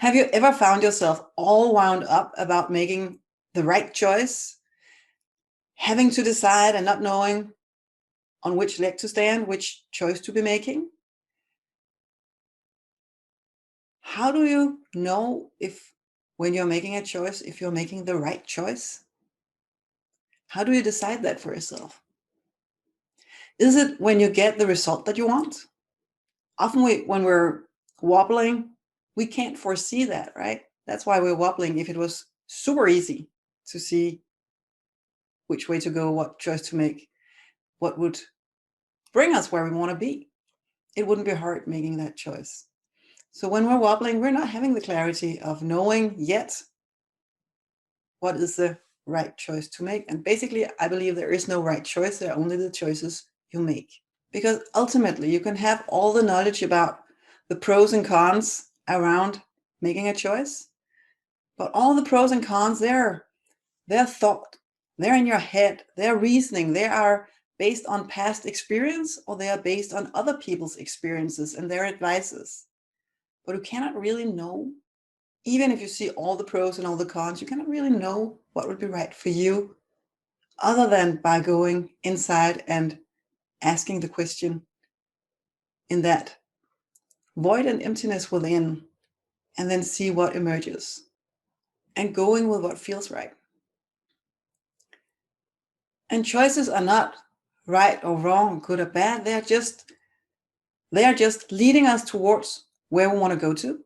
Have you ever found yourself all wound up about making the right choice, having to decide and not knowing on which leg to stand, which choice to be making? How do you know if when you're making a choice, if you're making the right choice? How do you decide that for yourself? Is it when you get the result that you want? Often when we're wobbling, we can't foresee that, right? That's why we're wobbling. If it was super easy to see which way to go, what choice to make, what would bring us where we want to be, it wouldn't be hard making that choice. So when we're wobbling, we're not having the clarity of knowing yet what is the right choice to make. And basically, I believe there is no right choice. There are only the choices you make. Because ultimately, you can have all the knowledge about the pros and cons around making a choice, but all the pros and cons, they're thought, they're in your head, they're reasoning, they are based on past experience, or they are based on other people's experiences and their advices. But you cannot really know, even if you see all the pros and all the cons, you cannot really know what would be right for you other than by going inside and asking the question in that void and emptiness within, and then see what emerges and going with what feels right. And choices are not right or wrong, good or bad. They are just leading us towards where we want to go to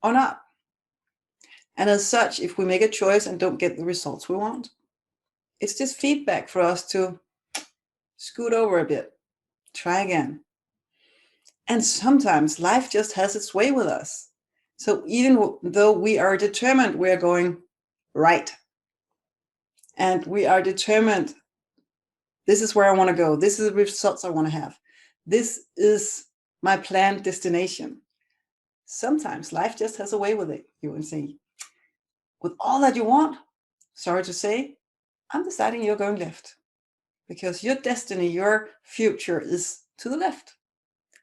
or not. And as such, if we make a choice and don't get the results we want, it's just feedback for us to scoot over a bit, try again. And sometimes life just has its way with us. So even though we are determined we are going right, and we are determined, this is where I want to go, this is the results I want to have, this is my planned destination, sometimes life just has a way with it. You will see, with all that you want, sorry to say, I'm deciding you're going left, because your destiny, your future is to the left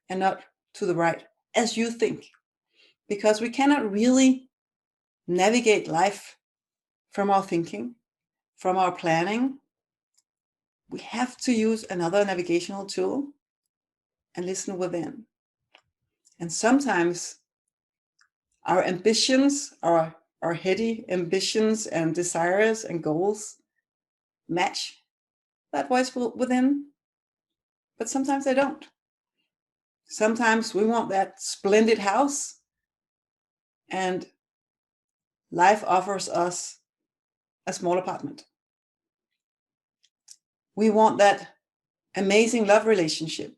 and not to the right, as you think. Because we cannot really navigate life from our thinking, from our planning. We have to use another navigational tool and listen within. And sometimes our ambitions, our heady ambitions and desires and goals match that voice within, but sometimes they don't. Sometimes we want that splendid house, and life offers us a small apartment. We want that amazing love relationship,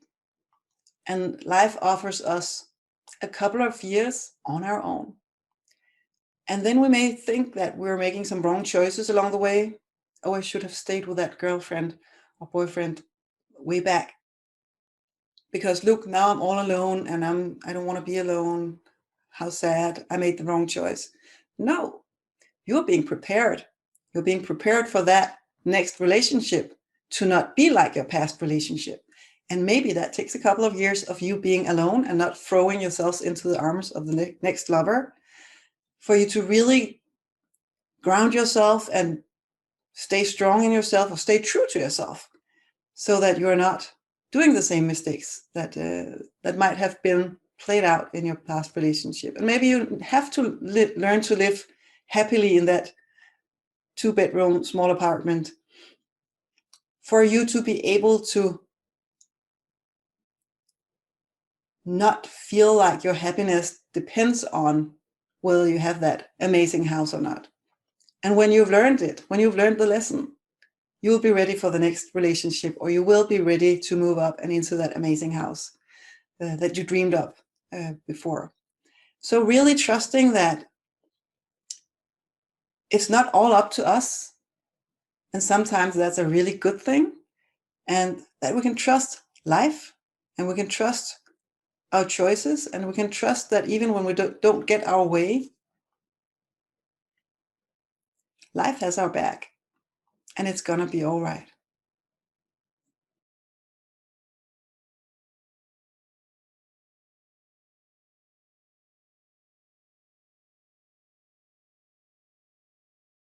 and life offers us a couple of years on our own. And then we may think that we're making some wrong choices along the way. Oh, I should have stayed with that girlfriend or boyfriend way back. Because look, now I'm all alone and I don't want to be alone. How sad, I made the wrong choice. No, you're being prepared. You're being prepared for that next relationship to not be like your past relationship. And maybe that takes a couple of years of you being alone and not throwing yourselves into the arms of the next lover, for you to really ground yourself and stay strong in yourself, or stay true to yourself, so that you're not doing the same mistakes that might have been played out in your past relationship. And maybe you have to learn to live happily in that 2-bedroom small apartment for you to be able to not feel like your happiness depends on whether you have that amazing house or not. And when you've learned it, when you've learned the lesson, you'll be ready for the next relationship, or you will be ready to move up and into that amazing house that you dreamed of before. So really trusting that it's not all up to us. And sometimes that's a really good thing. And that we can trust life, and we can trust our choices, and we can trust that even when we don't get our way, life has our back, and it's going to be all right.